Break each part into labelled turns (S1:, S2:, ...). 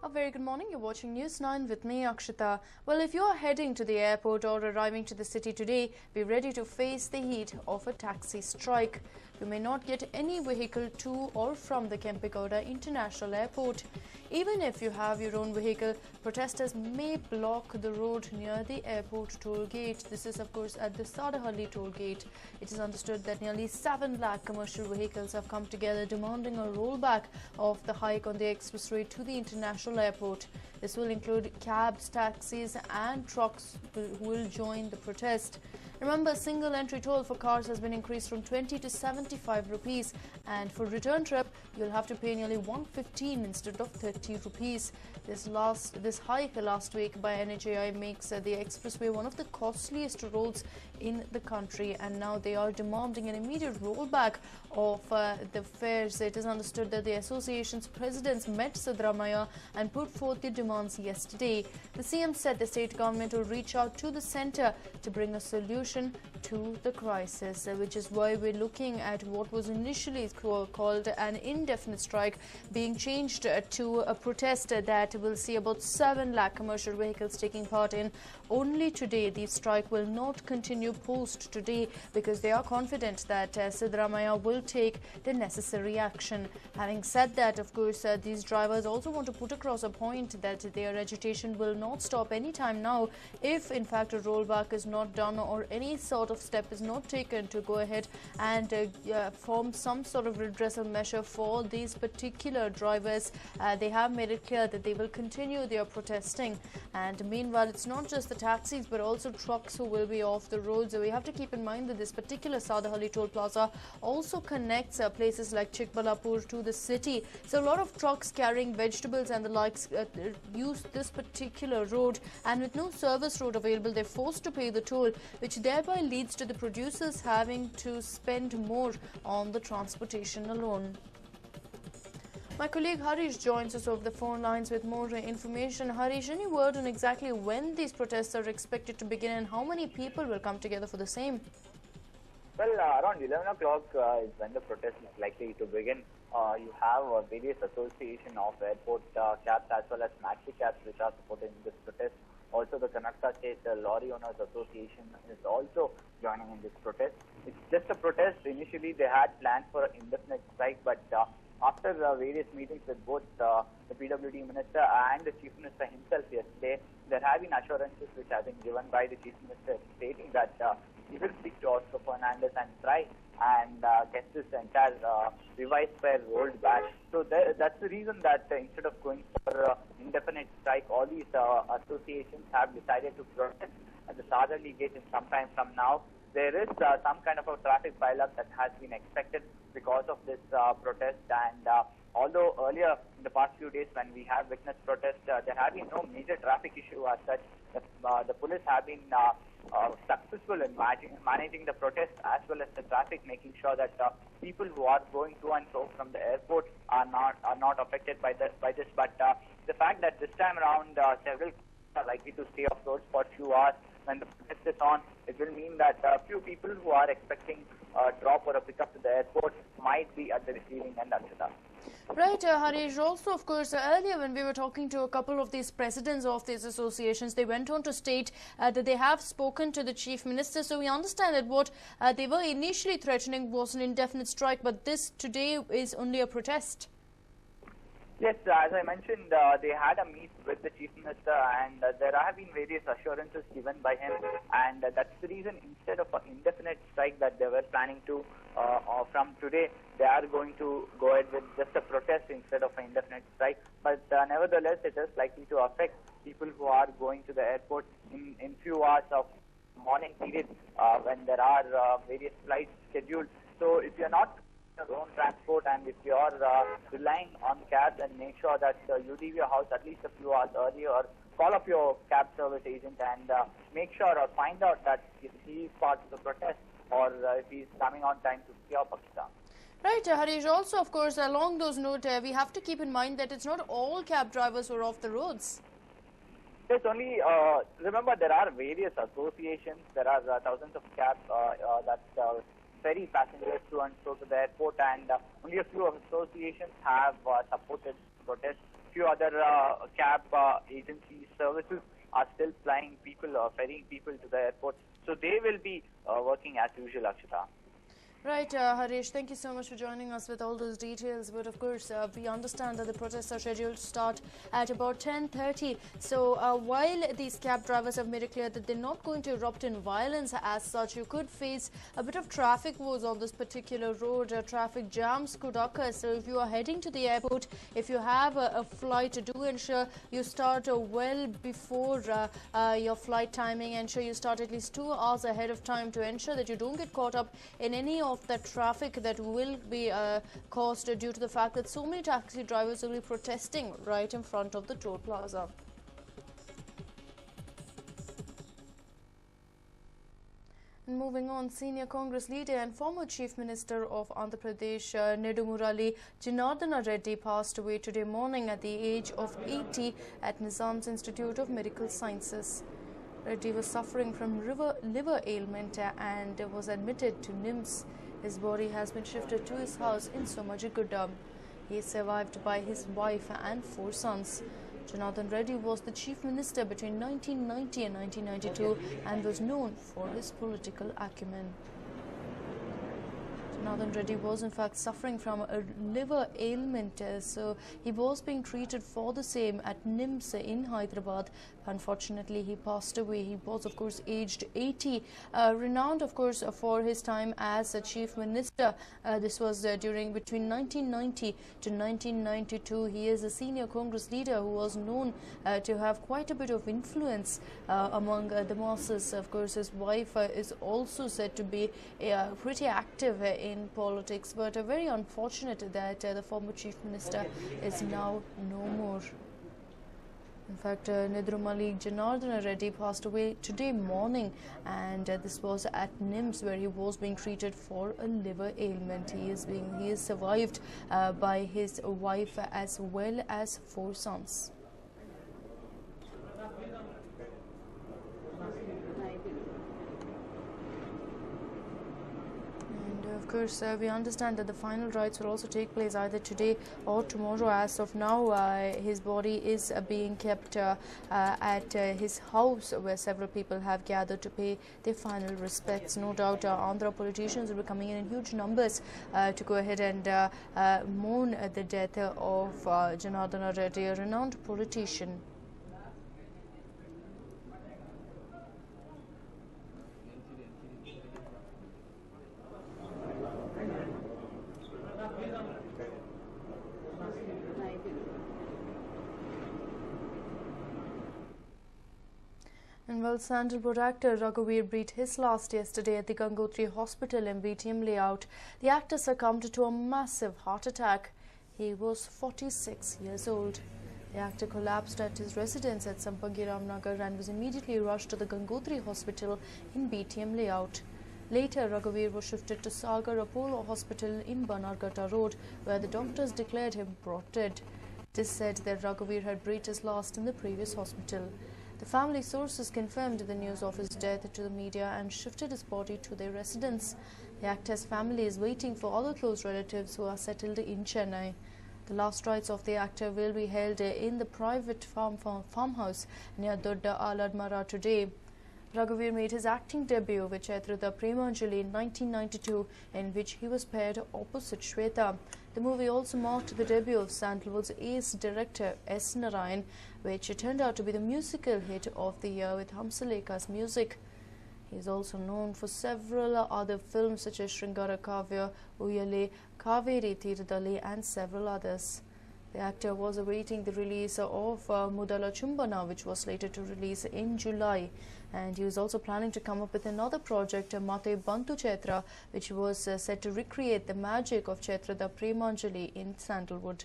S1: A very good morning. You're watching News 9 with me, Akshita. Well, if you're heading to the airport or arriving to the city today, be ready to face the heat of a taxi strike. You may not get any vehicle to or from the Kempegowda International Airport. Even if you have your own vehicle, protesters may block the road near the airport toll gate. This is, of course, at the Sadahalli toll gate. It is understood that nearly 7 lakh commercial vehicles have come together demanding a rollback of the hike on the expressway to the international airport. This will include cabs, taxis and trucks who will join the protest. Remember, single entry toll for cars has been increased from 20 to 75 rupees, and for return trip you'll have to pay nearly 115 instead of 30 rupees. This hike last week by NHAI makes the expressway one of the costliest roads in the country, and now they are demanding an immediate rollback of the fares. It is understood that the association's presidents met Siddaramaiah and put forth the demands yesterday. The CM said the state government will reach out to the centre to bring a solution to the crisis, which is why we're looking at what was initially called an indefinite strike being changed to a protest that will see about 7 lakh commercial vehicles taking part in. Only today, the strike will not continue post today because they are confident that Siddaramaiah will take the necessary action. Having said that, of course, these drivers also want to put across a point that their agitation will not stop anytime now if in fact a rollback is not done or any sort of step is not taken to go ahead and form some sort of redressal measure for these particular drivers. They have made it clear that they will continue their protesting, and meanwhile it's not just the taxis but also trucks who will be off the roads. So we have to keep in mind that this particular Sadahalli toll plaza also connects places like Chikbalapur to the city. So a lot of trucks carrying vegetables and the likes use this particular road, and with no service road available they're forced to pay the toll, which thereby leads to the producers having to spend more on the transportation alone. My colleague Harish joins us over the phone lines with more information. Harish, any word on exactly when these protests are expected to begin and how many people will come together for the same?
S2: Well, around 11 o'clock is when the protest is likely to begin. You have various association of airport cabs as well as maxi cabs which are supporting this protest. Also, the Karnataka State Lorry Owners Association is also joining in this protest. It's just a protest. Initially, they had planned for an indefinite strike, but after various meetings with both the PWD Minister and the Chief Minister himself yesterday, there have been assurances which have been given by the Chief Minister stating that he will speak to Oscar Fernandez and try and get this entire revised fare rolled back. So that's the reason that instead of going for indefinite strike, all these associations have decided to protest at the Sadahalli gate in some time from now. There is some kind of a traffic pileup that has been expected because of this protest, and although earlier in the past few days when we have witnessed protests, there have been no major traffic issue as such. The police have been successful in managing the protest as well as the traffic, making sure that people who are going to and fro from the airport are not affected by this. But the fact that this time around several are likely to stay off roads for a few hours when the protest is on, it will mean that a few people who are expecting a drop or a pickup to the airport might be at the receiving end, Akshita.
S1: Right, Harish. Also, of course, earlier when we were talking to a couple of these presidents of these associations, they went on to state that they have spoken to the Chief Minister. So we understand that what they were initially threatening was an indefinite strike, but this today is only a protest.
S2: Yes, as I mentioned, they had a meet with the Chief Minister, and there have been various assurances given by him, and that's the reason instead of an indefinite strike that they were planning to from today, they are going to go ahead with just a protest instead of an indefinite strike. But nevertheless, it is likely to affect people who are going to the airport in few hours of morning period when there are various flights scheduled. So if you're not your own transport, and if you are relying on cabs, and make sure that you leave your house at least a few hours earlier, or call up your cab service agent and make sure or find out that if he is part of the protest or if he is coming on time to secure Pakistan.
S1: Right, Harish. Also, of course, along those notes, we have to keep in mind that it's not all cab drivers who are off the roads.
S2: Yes, only remember there are various associations. There are thousands of cabs that ferry passengers to and fro to the airport, and only a few associations have supported protest. few other cab agency services are still flying people or ferrying people to the airport. So they will be working as usual, Akshita.
S1: Right, Harish, thank you so much for joining us with all those details. But of course, we understand that the protests are scheduled to start at about 10:30. So while these cab drivers have made it clear that they're not going to erupt in violence as such, you could face a bit of traffic woes on this particular road. Traffic jams could occur. So if you are heading to the airport, if you have a flight, do ensure you start well before your flight timing. Ensure you start at least 2 hours ahead of time to ensure that you don't get caught up in any of the traffic that will be caused due to the fact that so many taxi drivers will be protesting right in front of the toll plaza. Moving on, senior Congress leader and former Chief Minister of Andhra Pradesh, Nedumurali Janardana Reddy, passed away today morning at the age of 80 at Nizam's Institute of Medical Sciences. Reddy was suffering from liver ailment and was admitted to NIMS. His body has been shifted to his house in Somajiguda. He is survived by his wife and 4 sons. Janardana Reddy was the Chief Minister between 1990 and 1992 and was known for his political acumen. Janardana Reddy was in fact suffering from a liver ailment, so he was being treated for the same at NIMS in Hyderabad. Unfortunately, he passed away. He was, of course, aged 80, renowned, of course, for his time as a Chief Minister. This was during between 1990 to 1992. He is a senior Congress leader who was known to have quite a bit of influence among the masses. Of course, his wife is also said to be pretty active in politics, but very unfortunate that the former Chief Minister is now no more. In fact, Nedumurali Janardana Reddy passed away today morning, and this was at NIMS where he was being treated for a liver ailment. He is survived by his wife as well as 4 sons. Of course, we understand that the final rites will also take place either today or tomorrow. As of now, his body is being kept at his house, where several people have gathered to pay their final respects. No doubt, Andhra politicians will be coming in huge numbers to go ahead and mourn the death of Janardana Reddy, a renowned politician. And well, Sandalwood actor Raghuveer breathed his last yesterday at the Gangotri Hospital in BTM layout. The actor succumbed to a massive heart attack. He was 46 years old. The actor collapsed at his residence at Sampangi Nagar and was immediately rushed to the Gangotri Hospital in BTM layout. Later, Raghuveer was shifted to Sagar Apollo Hospital in Banargata Road, where the doctors declared him brought dead. It is said that Raghuveer had breathed his last in the previous hospital. The family sources confirmed the news of his death to the media and shifted his body to their residence. The actor's family is waiting for other close relatives who are settled in Chennai. The last rites of the actor will be held in the private farmhouse near Dodda Aladmara today. Raghuveer made his acting debut with Chaitrada Premanjali in 1992, in which he was paired opposite Shweta. The movie also marked the debut of Sandalwood's ace director S. Narayan, which turned out to be the musical hit of the year with Hamsaleka's music. He is also known for several other films such as Shringara Kavya, Uyale, Kaveri Tiradali and several others. The actor was awaiting the release of Mudala Chumbana, which was slated to release in July. And he was also planning to come up with another project, Mate Bantu Chaitra, which was set to recreate the magic of Chaitrada Premanjali in Sandalwood.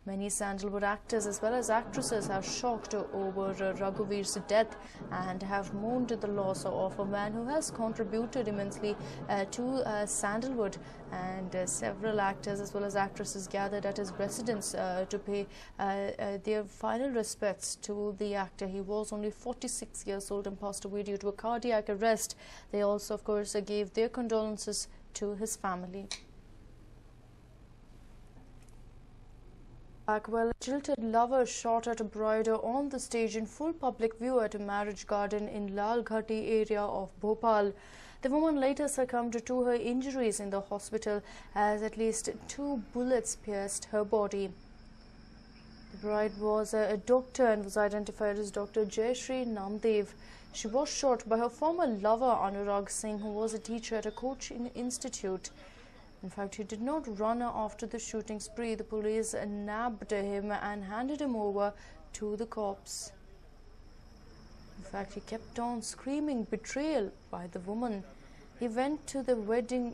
S1: Many Sandalwood actors as well as actresses have shocked over Raghuveer's death and have mourned the loss of a man who has contributed immensely to Sandalwood. And several actors as well as actresses gathered at his residence to pay their final respects to the actor. He was only 46 years old and passed away due to a cardiac arrest. They also, of course, gave their condolences to his family. Well, a jilted lover shot at a bride on the stage in full public view at a marriage garden in Lal Ghati area of Bhopal. The woman later succumbed to her injuries in the hospital as at least 2 bullets pierced her body. The bride was a doctor and was identified as Dr. Jayashree Namdev. She was shot by her former lover Anurag Singh, who was a teacher at a coaching institute. In fact, he did not run after the shooting spree. The police nabbed him and handed him over to the cops. In fact, he kept on screaming betrayal by the woman. He went to the wedding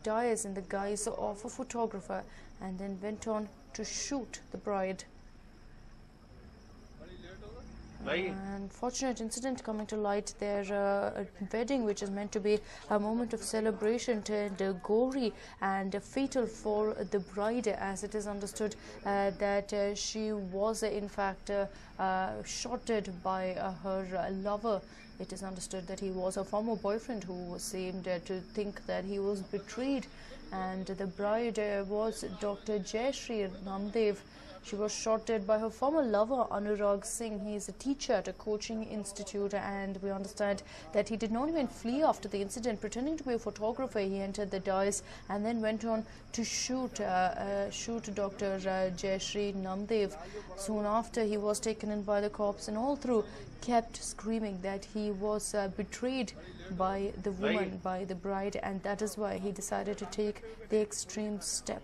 S1: dais in the guise of a photographer and then went on to shoot the bride. An unfortunate incident coming to light there. A wedding which is meant to be a moment of celebration turned gory and fatal for the bride, as it is understood that she was in fact shotted by her lover. It is understood that he was her former boyfriend who seemed to think that he was betrayed, and the bride was Dr. Jayashree Namdev. She was shot dead by her former lover Anurag Singh. He is a teacher at a coaching institute, and we understand that he did not even flee after the incident. Pretending to be a photographer, he entered the dais and then went on to shoot Dr. Jayashree Namdev. Soon after, he was taken in by the cops, and all through kept screaming that he was betrayed by the woman, by the bride, and that is why he decided to take the extreme step.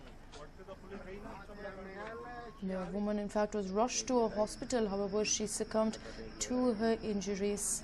S1: The woman, in fact, was rushed to a hospital. However, she succumbed to her injuries.